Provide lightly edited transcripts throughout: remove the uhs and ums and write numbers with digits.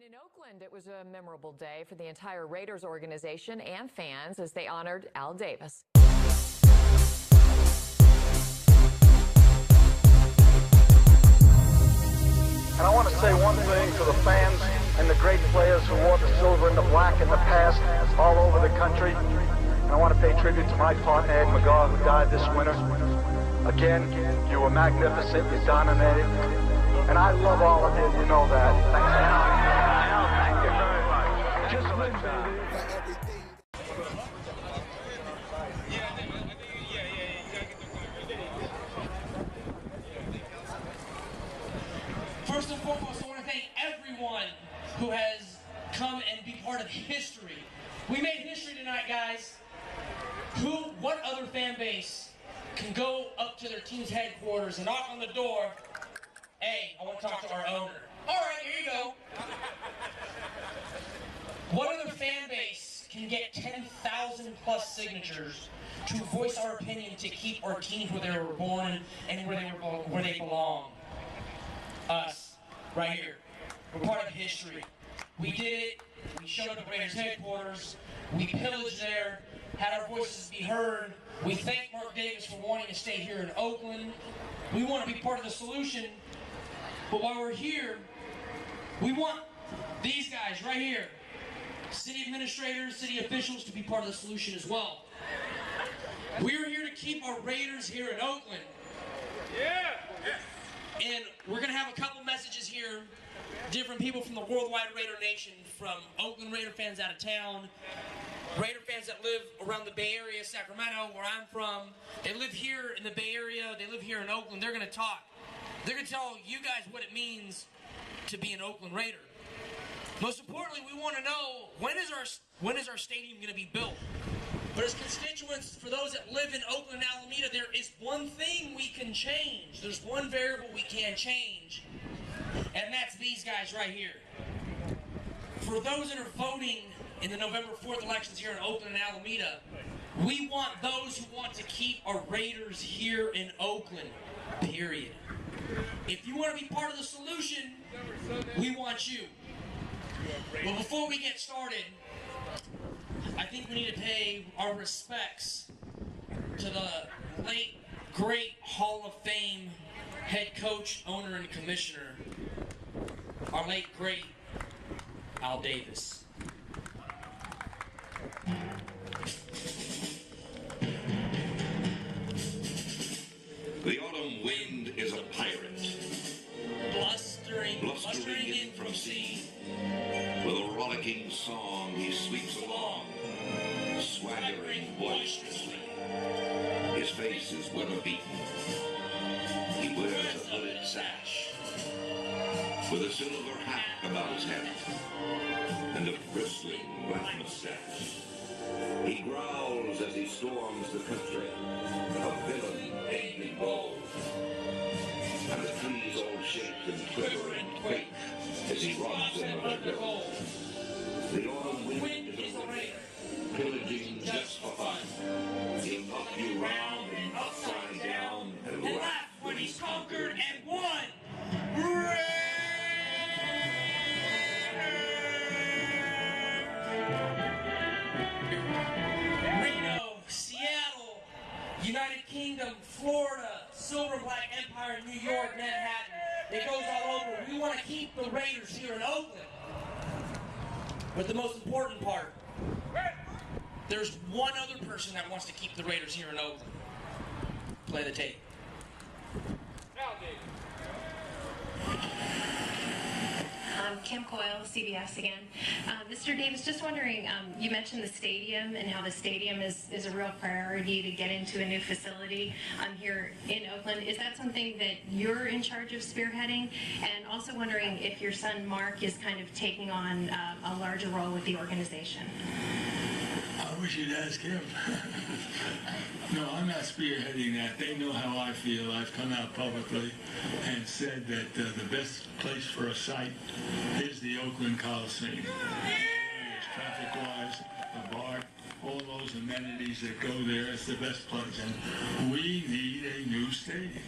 In Oakland, it was a memorable day for the entire Raiders organization and fans as they honored Al Davis. And I want to say one thing to the fans and the great players who wore the silver and the black in the past all over the country. And I want to pay tribute to my partner, Ed McGaw, who died this winter. Again, you were magnificent, you dominated. And I love all of you, you know that. Thank you very much. Just let First and foremost, I want to thank everyone who has come and be part of history. We made history tonight, guys. What other fan base can go up to their team's headquarters and knock on the door? Hey, I want to talk to our owner. All right, here you go. What other fan base can get 10,000 plus signatures to voice our opinion to keep our teams where they were born and where they belong? Us, right here. We're part of history. We did it. We showed up at Raiders headquarters. We pillaged there, had our voices be heard. We thank Mark Davis for wanting to stay here in Oakland. We want to be part of the solution. But while we're here, we want these guys right here, city administrators, city officials, to be part of the solution as well. We're here to keep our Raiders here in Oakland. Yeah! And we're going to have a couple messages here. Different people from the worldwide Raider Nation, from Oakland Raider fans out of town, Raider fans that live around the Bay Area, Sacramento, where I'm from. They live here in the Bay Area. They live here in Oakland. They're going to talk. They're going to tell you guys what it means to be an Oakland Raider. Most importantly, we want to know, when is our stadium going to be built? But as constituents, for those that live in Oakland and Alameda, there is one thing we can change. There's one variable we can change, and that's these guys right here. For those that are voting in the November 4th elections here in Oakland and Alameda, we want those who want to keep our Raiders here in Oakland, period. If you want to be part of the solution, we want you. But before we get started, I think we need to pay our respects to the late, great Hall of Fame head coach, owner, and commissioner, our late, great Al Davis. The autumn wind is a pirate, blustering in from sea. With a rollicking song he sweeps along, swaggering boisterously. His face is weather-beaten. He wears a hooded sash, with a silver hat about his head, and a bristling black mustache. He growls as he storms the country, a villain painted in gold. And the trees all shake and quiver and quake as he robs them of their gold. The autumn wind is a raider, pillaging just for fun. He'll knock you round and upside down and laugh when he's conquered and won. Reno, Seattle, United Kingdom, Florida, Silver Black Empire, New York, Manhattan. It goes all over. We want to keep the Raiders here in Oakland. But the most important part, there's one other person that wants to keep the Raiders here in Oakland. Play the tape. Kim Coyle, CBS again. Mr. Davis, just wondering, you mentioned the stadium and how the stadium is a real priority to get into a new facility here in Oakland. Is that something that you're in charge of spearheading? And also wondering if your son Mark is kind of taking on a larger role with the organization. I wish you'd ask him. No, I'm not spearheading that. They know how I feel. I've come out publicly and said that the best place for a site is the Oakland Coliseum. Traffic-wise, the bar, all those amenities that go there, it's the best place. And we need a new stadium.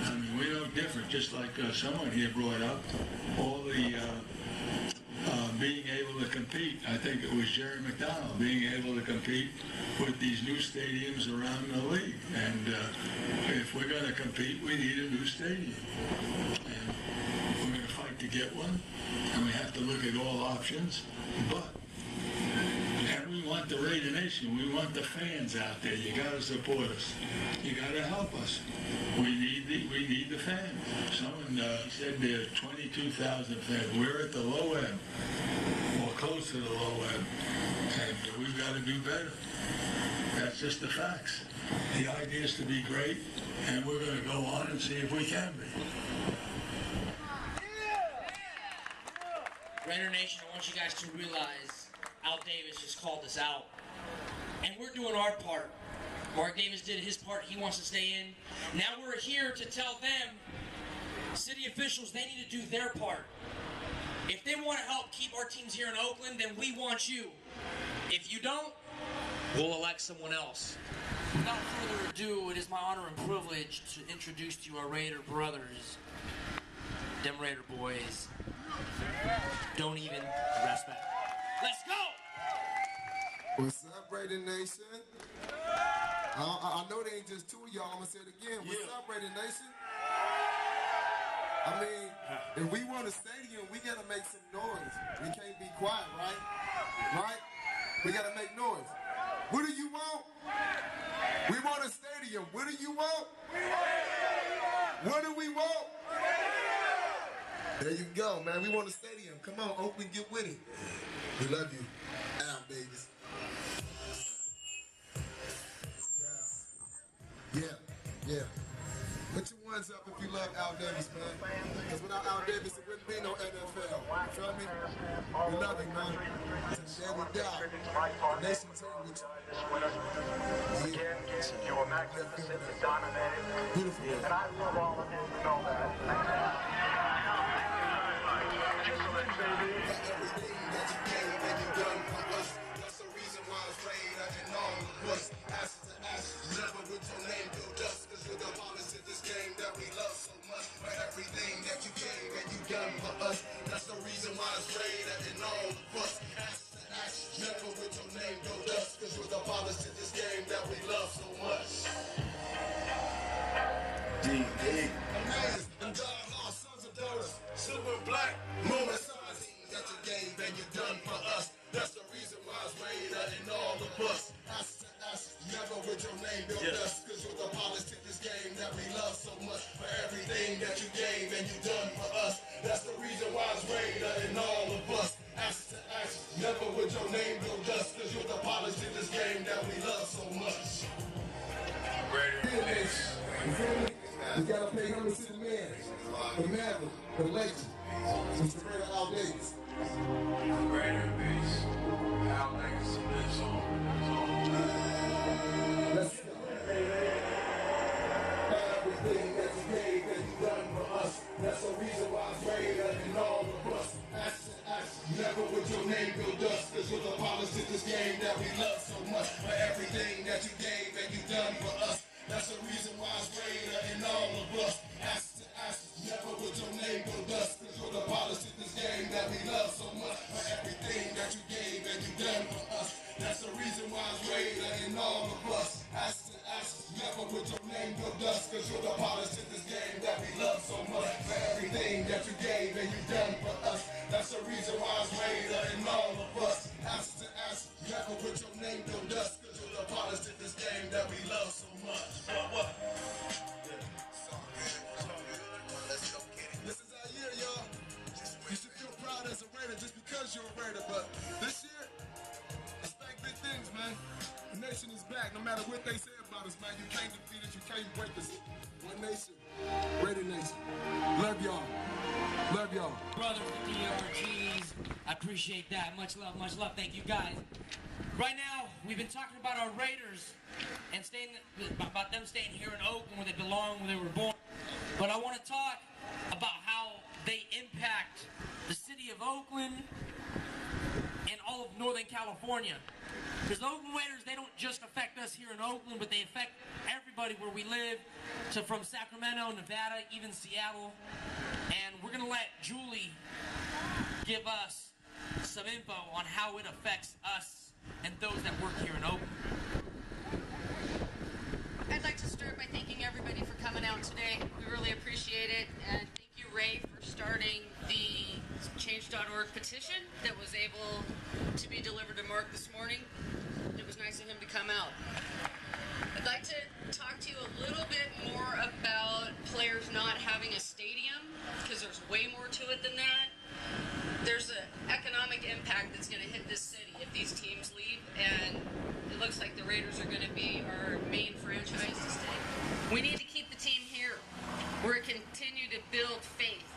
I mean, we're no different, just like someone here brought up. All the I think it was Jerry McDonald, being able to compete with these new stadiums around the league. And if we're going to compete, we need a new stadium. And we're going to fight to get one, and we have to look at all options. And we want the Raider Nation. We want the fans out there. You got to support us. You got to help us. We need the fans. Someone said there are 22,000 fans. We're at the low end, or close to the low end, and we've got to do better. That's just the facts. The idea is to be great, and we're going to go on and see if we can be. Raider Nation, I want you guys to realize Al Davis just called us out. And we're doing our part. Mark Davis did his part. He wants to stay in. Now we're here to tell them, city officials, they need to do their part. If they want to help keep our teams here in Oakland, then we want you. If you don't, we'll elect someone else. Without further ado, it is my honor and privilege to introduce to you our Raider brothers. Them Raider boys don't even respect. Let's go! What's up, Raider Nation? I know they ain't just two of y'all. I'm going to say it again. What's up, Raider Nation? I mean, if we want a stadium, we got to make some noise. We can't be quiet, right? Right? We got to make noise. What do you want? We want a stadium. What do you want? What do we want? There you go, man. We want a stadium. Come on, Oakland, get with it. We love you. Al Davis. Yeah. Put your ones up if you love Al Davis, man. Because without Al Davis, it wouldn't be no NFL. You feel me? We love you, man. There we die. Nation's here with you. Again, you were magnificent, you dominated. Beautiful. And I love all of you to know that. Just so that Everything that you gave and you done for us. That's the reason why it's Raider and all of us. Ashes to ashes, never with your name build dust. Cause you're the promise in this game that we love so much. For everything that you gave and you done for us. That's the reason why it's Raider and all of us. Ashes to ashes, never with your name build dust. Cause you're the promise in this game that we love so much. Amazing. And God, our sons and daughters, silver and black, moments that you gave and you done for us. That's the reason why it's Raider and all of us. Ashes to ashes, never with your name build us. Cause you're the polish to this game that we love so much. For everything that you gave and you done for us. That's the reason why it's Raider and all of us. Ashes to ashes, never with your name build us. Cause you're the polish to this game that we love so much. We gotta pay homage to the man, the maverick, the legend, Mr. Raider Al Davis. Raider base. Al Legacy lives on. Let's go. Everything that you gave and you done for us. That's the reason why it's Raider and all of us. Ashes to ashes, never with your name build us. Cause you're the polish in this game that we love so much. For everything that you gave and you done for us. That's the reason why it's Raider and all of us. Ashes to ashes, never with your name build us. Cause you're the polish in this game that we love so much. For everything that you gave and you done for us. That's the reason why it's Raider and all of us. Ashes to ashes, never with your name build us. Cause you're the polish in this game that we love so much. For everything that you gave and you done for us. That's the reason why it's Raider and all of us. Ashes to ashes, never with your name build us. Cause you're the polish in this game that we love so much. What? This is our year, y'all. You should feel proud as a Raider just because you're a Raider. But this year, expect big things, man. The nation is back. No matter what they say about us, man, you can't defeat us. You can't break us. One nation, Raider Nation. Love y'all. Love y'all. Brother with the DRGs, I appreciate that. Much love, much love. Thank you, guys. Right now, we've been talking about our Raiders and about them staying here in Oakland where they belong, where they were born. But I want to talk about how they impact the city of Oakland and all of Northern California. Because the Oakland Raiders, they don't just affect us here in Oakland, but they affect everybody where we live, from Sacramento, Nevada, even Seattle. And we're going to let Julie give us some info on how it affects us and those that work here in Oakland. I'd like to start by thanking everybody for coming out today. We really appreciate it. And thank you, Ray, for starting the Change.org petition that was able to be delivered to Mark this morning. It was nice of him to come out. I'd like to talk to you a little bit more about players not having a stadium, because there's way more to it than that. There's an economic impact that's going to hit this city if these teams leave, and it looks like the Raiders are going to be our main franchise to stay. We need to keep the team here, where it continue to build faith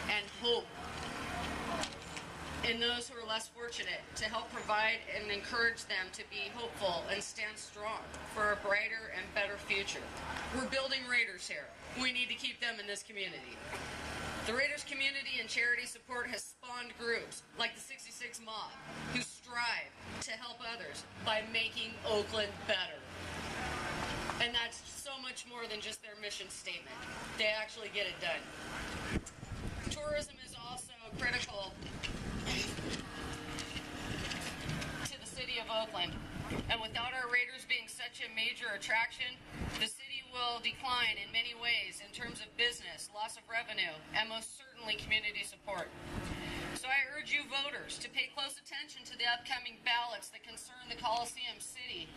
and hope in those who are less fortunate, to help provide and encourage them to be hopeful and stand strong for a brighter and better future. We're building Raiders here. We need to keep them in this community. The Raiders community and charity support has spawned groups like the 66 Mob, who strive to help others by making Oakland better. And that's so much more than just their mission statement. They actually get it done. Tourism is also critical to the city of Oakland. And without our Raiders being such a major attraction, the city will decline in many ways in terms of business, loss of revenue, and most certainly community support. So I urge you voters to pay close attention to the upcoming ballots that concern the Coliseum City,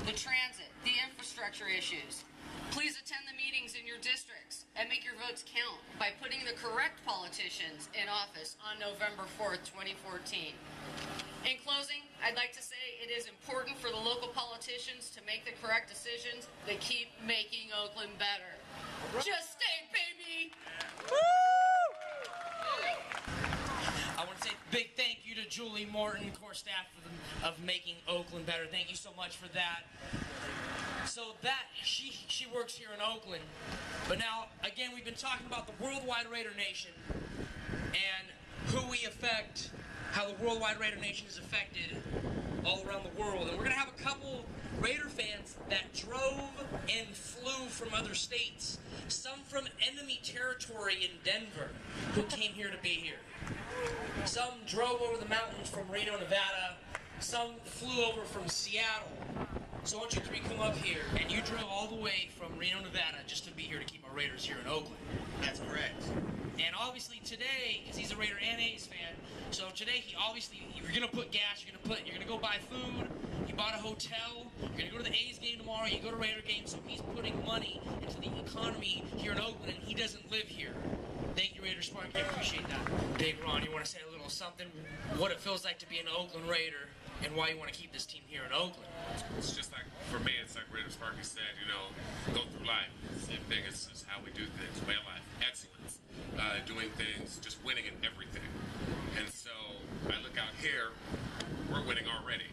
the transit, the infrastructure issues. Please attend the meetings in your districts and make your votes count by putting the correct politicians in office on November 4th, 2014. In closing, I'd like to say it is important for the local politicians to make the correct decisions that keep making Oakland better. Just stay, baby! I want to say a big thank you to Julie Morton, core staff of making Oakland better. Thank you so much for that. So that, she works here in Oakland. But now, again, we've been talking about the worldwide Raider Nation and who we affect, how the worldwide Raider Nation is affected all around the world. And we're going to have a couple Raider fans that drove and flew from other states. Some from enemy territory in Denver who came here to be here. Some drove over the mountains from Reno, Nevada. Some flew over from Seattle. So I want you three come up here, and you drove all the way from Reno, Nevada just to be here to keep our Raiders here in Oakland. That's correct. And obviously today, because he's a Raider and A's fan, so today he obviously, you're gonna put gas, you're gonna go buy food, you bought a hotel, you're gonna go to the A's game tomorrow, you go to Raider game, so he's putting money into the economy here in Oakland, and he doesn't live here. Thank you, Raider Spark. I appreciate that. Big Ron, you want to say a little something? What it feels like to be an Oakland Raider, and why you want to keep this team here in Oakland? It's just like, for me, it's like Raider Sparky said, go through life. Same thing, it's just how we do things, way of life, excellence, doing things, just winning in everything. And so, I look out here, we're winning already,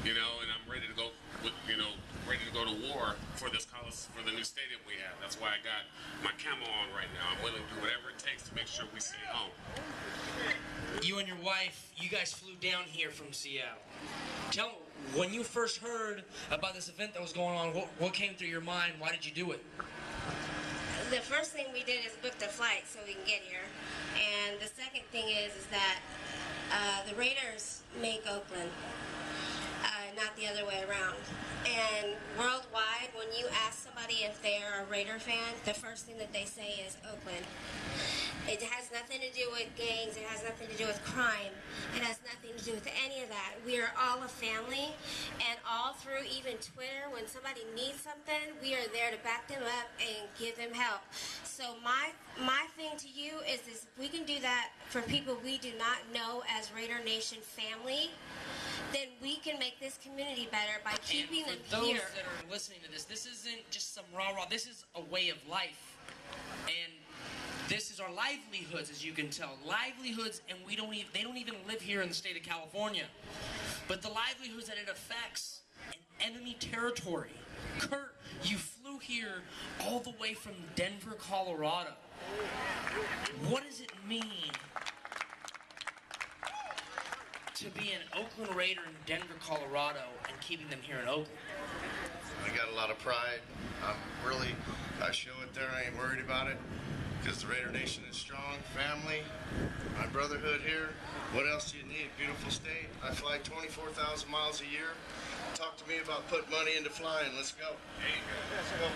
and I'm ready to go, ready to go to war for this college, for the new stadium we have. That's why I got my camo on right now. I'm willing to do whatever it takes to make sure we stay home. You and your wife, you guys flew down here from Seattle. Tell me, when you first heard about this event that was going on, what came through your mind? Why did you do it? The first thing we did is book the flight so we can get here. And the second thing is that the Raiders make Oakland, not the other way around. And worldwide, when you ask somebody if they're a Raider fan, the first thing that they say is Oakland. It has nothing to do with gangs. It has nothing to do with crime. It has nothing to do with any of that. We are all a family, and all through even Twitter, when somebody needs something, we are there to back them up and give them help. So my thing to you is we can do that for people we do not know as Raider Nation family, then we can make this community better by keeping them here. For those that are listening to this, this isn't just some rah-rah. This is a way of life. And this is our livelihoods, as you can tell. Livelihoods, and they don't even live here in the state of California. But the livelihoods that it affects in enemy territory. Kurt, you flew here all the way from Denver, Colorado. What does it mean to be an Oakland Raider in Denver, Colorado, and keeping them here in Oakland? I got a lot of pride. I show it there. I ain't worried about it. because the Raider Nation is strong, family, my brotherhood here. What else do you need? Beautiful state. I fly 24,000 miles a year. Talk to me about putting money into flying. Let's go.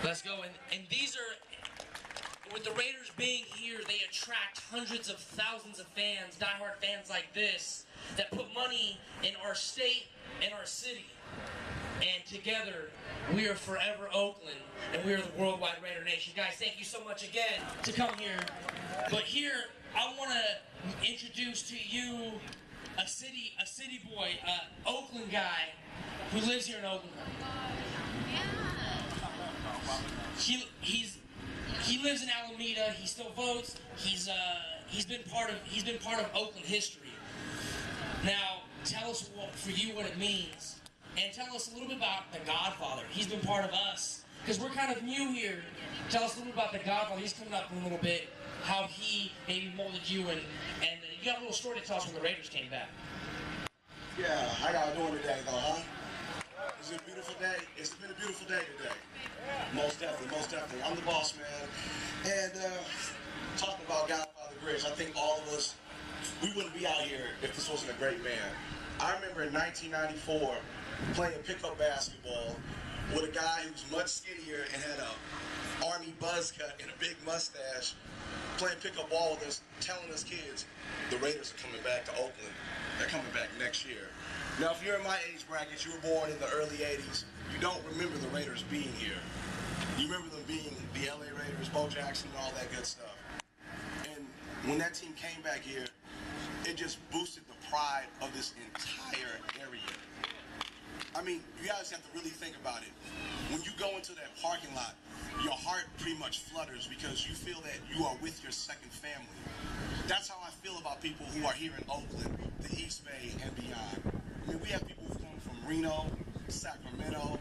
Let's go. And these are, with the Raiders being here, they attract hundreds of thousands of fans, diehard fans like this, that put money in our state and our city. And together, we are forever Oakland, and we are the worldwide Raider Nation. Guys, thank you so much again to come here. But here, I want to introduce to you a city boy, Oakland guy who lives here in Oakland. He lives in Alameda. He still votes. He's been part of Oakland history. Now, tell us for you what it means. And tell us a little bit about the Godfather. He's been part of us, because we're kind of new here. Tell us a little bit about the Godfather. He's coming up in a little bit, how he maybe molded you, and you got a little story to tell us when the Raiders came back. Yeah, how y'all doing today, though, huh? Is it a beautiful day? It's been a beautiful day today. Most definitely, most definitely. I'm the boss, man. And talking about Godfather Grace, I think all of us, we wouldn't be out here if this wasn't a great man. I remember in 1994 playing pickup basketball with a guy who was much skinnier and had a army buzz cut and a big mustache, playing pickup ball with us, telling us kids, the Raiders are coming back to Oakland. They're coming back next year. Now, if you're in my age bracket, you were born in the early 80s, you don't remember the Raiders being here. You remember them being the LA Raiders, Bo Jackson, and all that good stuff. And when that team came back here, it just boosted the pride of this entire area. I mean, you guys have to really think about it. When you go into that parking lot, your heart pretty much flutters because you feel that you are with your second family. That's how I feel about people who are here in Oakland, the East Bay, and beyond. I mean, we have people who've come from Reno, Sacramento,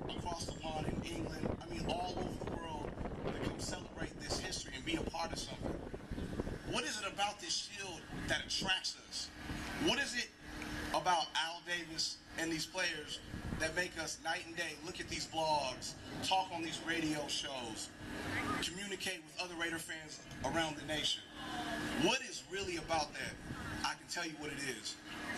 across the pond in England, I mean, all over the world to come celebrate this history and be a part of something. What is it about this shield that attracts us? What is it about Al Davis and these players that make us night and day look at these blogs, talk on these radio shows, communicate with other Raider fans around the nation? What is really about that? I can tell you what it is.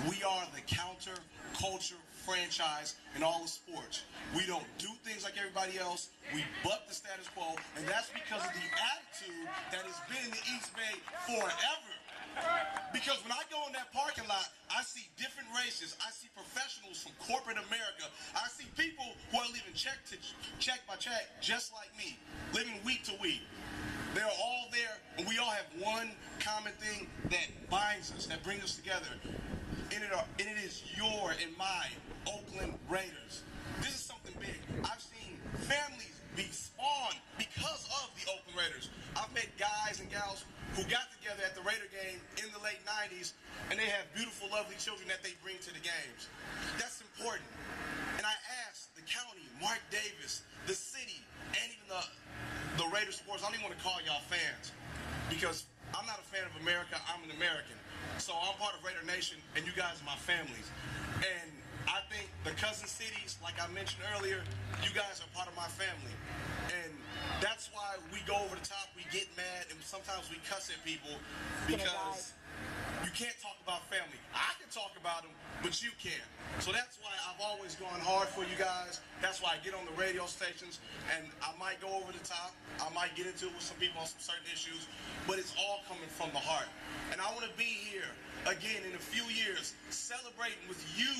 We are the counter-culture franchise in all of sports. We don't do things like everybody else. We buck the status quo, and that's because of the attitude that has been in the East Bay forever. Because when I go in that parking lot, I see different races. I see professionals from corporate America. I see people who are living check by check, just like me, living week to week. They're all there, and we all have one common thing that binds us, that brings us together. And it is your and my Oakland Raiders. This is something big. I've seen families be spawned because of the Oakland Raiders. I've met guys and gals who got together at the Raider game in the late 90s, and they have beautiful, lovely children that they bring to the games. That's important. And I asked the county, Mark Davis, the city, and even the Raider supporters, I don't even want to call y'all fans, because I'm not a fan of America, I'm an American. So I'm part of Raider Nation, and you guys are my families. And I think the cousin cities, like I mentioned earlier, you guys are part of my family. And that's why we go over the top, we get mad, and sometimes we cuss at people, because you can't talk about family. I can talk about them, but you can't. So that's why I've always gone hard for you guys. That's why I get on the radio stations, and I might go over the top. I might get into it with some people on some certain issues, but it's all coming from the heart. And I want to be here again in a few years, celebrating with you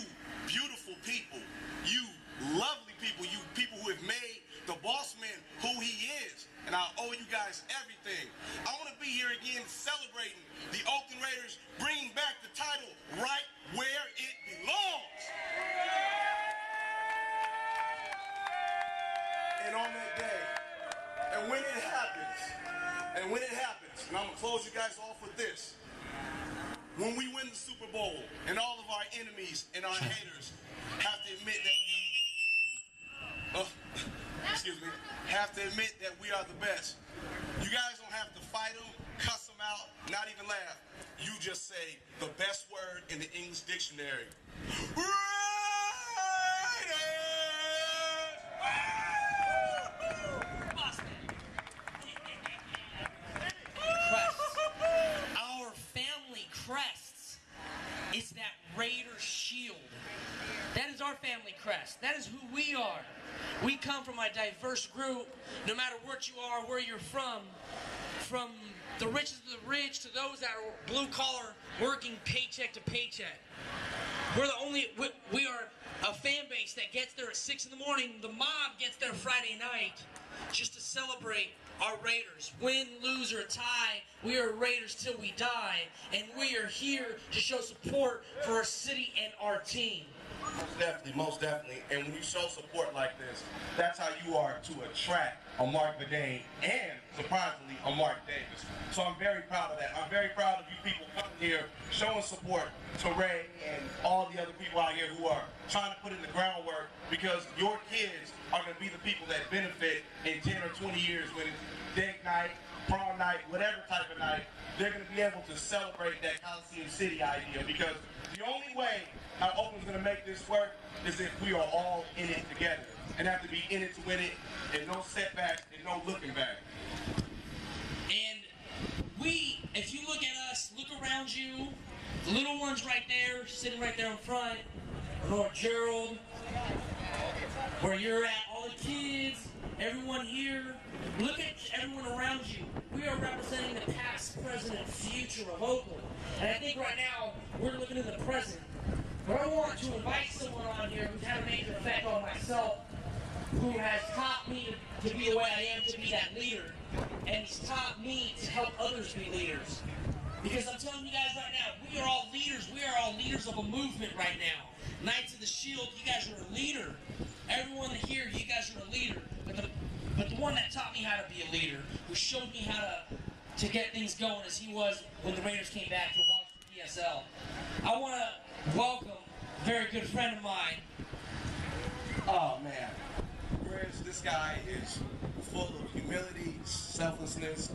beautiful people, you lovely people, you people who have made the boss man who he is. And I owe you guys everything. I want to be here again celebrating the Oakland Raiders, bringing back the title right where it belongs. And on that day, and when it happens, and I'm going to close you guys off with this. When we win the Super Bowl, and all of our enemies and our haters have to admit that, have to admit that we are the best. You guys don't have to fight them, cuss them out, not even laugh. You just say the best word in the English dictionary. crest. That is who we are. We come from a diverse group, no matter what you are, where you're from the richest of the rich to those that are blue collar, working paycheck to paycheck. We are a fan base that gets there at 6 in the morning. The mob gets there Friday night just to celebrate our Raiders. Win, lose, or tie, we are Raiders till we die. And we are here to show support for our city and our team. Most definitely. And when you show support like this, that's how you are to attract a Mark Bedane and, surprisingly, a Mark Davis. So I'm very proud of that. I'm very proud of you people coming here, showing support to Ray and all the other people out here who are trying to put in the groundwork, because your kids are going to be the people that benefit in 10 or 20 years when it's date night, prom night, whatever type of night. They're going to be able to celebrate that Coliseum City idea, because the only way how Oakland's going to make this work is if we are all in it together, and have to be in it to win it, and no setbacks and no looking back. And if you look at us, look around you, the little ones right there, sitting right there in front, Lord Gerald, where you're at, all the kids, everyone here, look at everyone around you. We are representing the past, present, and future of Oakland. And I think right now, we're living in the present. But I want to invite someone on here who's had a major effect on myself, who has taught me to be the way I am, to be that leader. And he's taught me to help others be leaders. Because I'm telling you guys right now, we are all leaders. We are all leaders of a movement right now. Knights of the Shield, you guys are a leader. Everyone here, you guys are a leader. But the one that taught me how to be a leader, who showed me how to get things going as he was when the Raiders came back to abolish the PSL. I want to welcome a very good friend of mine. Oh, man. Grizz, this guy is full of humility, selflessness.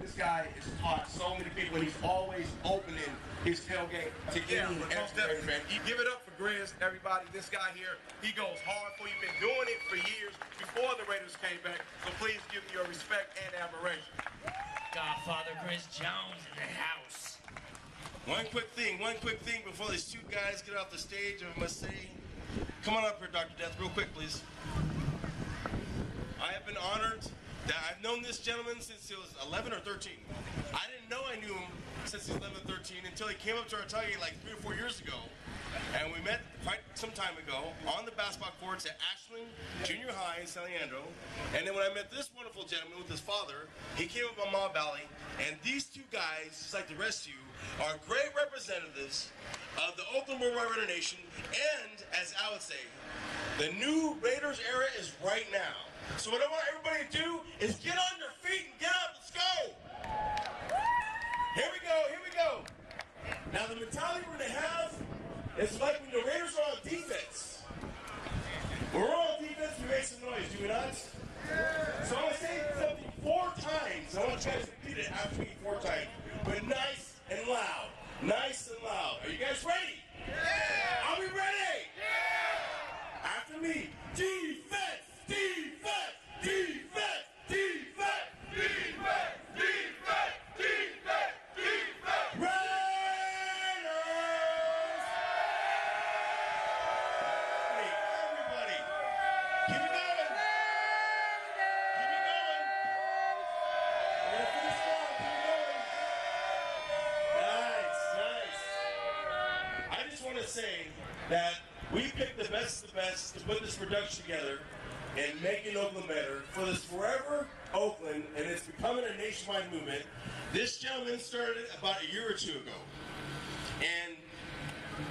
This guy has taught so many people, and he's always opening his tailgate to any and every fan. You give it up for Grizz, everybody. This guy here, he goes hard for you. Been doing it for years before the Raiders came back. So please give me your respect and admiration. Godfather Grizz Jones in the house. One quick thing before these two guys get off the stage, I must say. Come on up here, Dr. Death, real quick, please. I have been honored that I've known this gentleman since he was 11 or 13. I didn't know I knew him since he was 11 or 13 until he came up to our Target like 3 or 4 years ago. And we met quite some time ago on the basketball courts at Ashland Junior High in San Leandro. And then when I met this wonderful gentleman with his father, he came up on Mob Valley. And these two guys, just like the rest of you, are great representatives of the Oakland Raider Nation. And, as I would say, the new Raiders era is right now. So what I want everybody to do is get on your feet and get up. Let's go. Here we go. Now the mentality we're going to have is like when the Raiders are on defense. When we're on defense, we make some noise, do we not? So I'm going to say something 4 times. I want you guys to repeat it after me 4 times. But nice and loud. Nice and loud. Are you guys ready? Yeah! Are we ready? Yeah! After me. Defense! Defense! Defense! Defense! Defense! Defense! Defense! Defense! Raiders! Hey, everybody! Keep it going! Keep it going! We're gonna finish strong. Keep it going! Nice! I just want to say that we picked the best of the best to put this production together and making Oakland better for this forever Oakland, and it's becoming a nationwide movement. This gentleman started about a year or 2 ago. And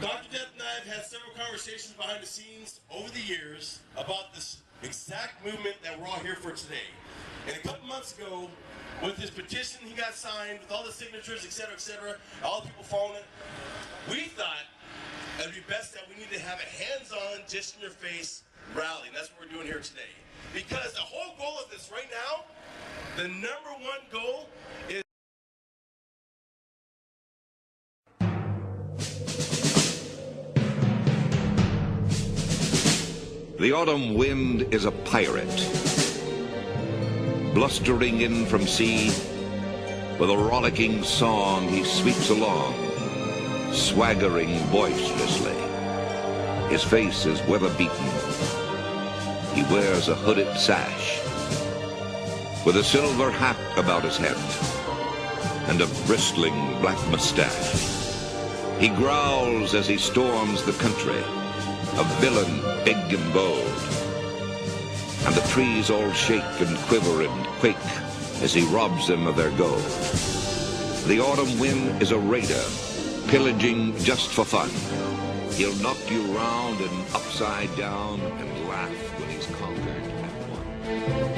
Dr. Death and I have had several conversations behind the scenes over the years about this exact movement that we're all here for today. And a couple months ago, with his petition he got signed, with all the signatures, etc., all the people following it, we thought it would be best that we need to have a hands-on, just-in-your-face rally. And that's what we're doing here today. Because the whole goal of this right now, the #1 goal is The autumn wind is a pirate, blustering in from sea. With a rollicking song he sweeps along, swaggering boisterously. His face is weather-beaten. He wears a hooded sash with a silver hat about his head and a bristling black mustache. He growls as he storms the country, a villain big and bold. And the trees all shake and quiver and quake as he robs them of their gold. The autumn wind is a raider, pillaging just for fun. He'll knock you round and upside down and laugh when he's conquered and won.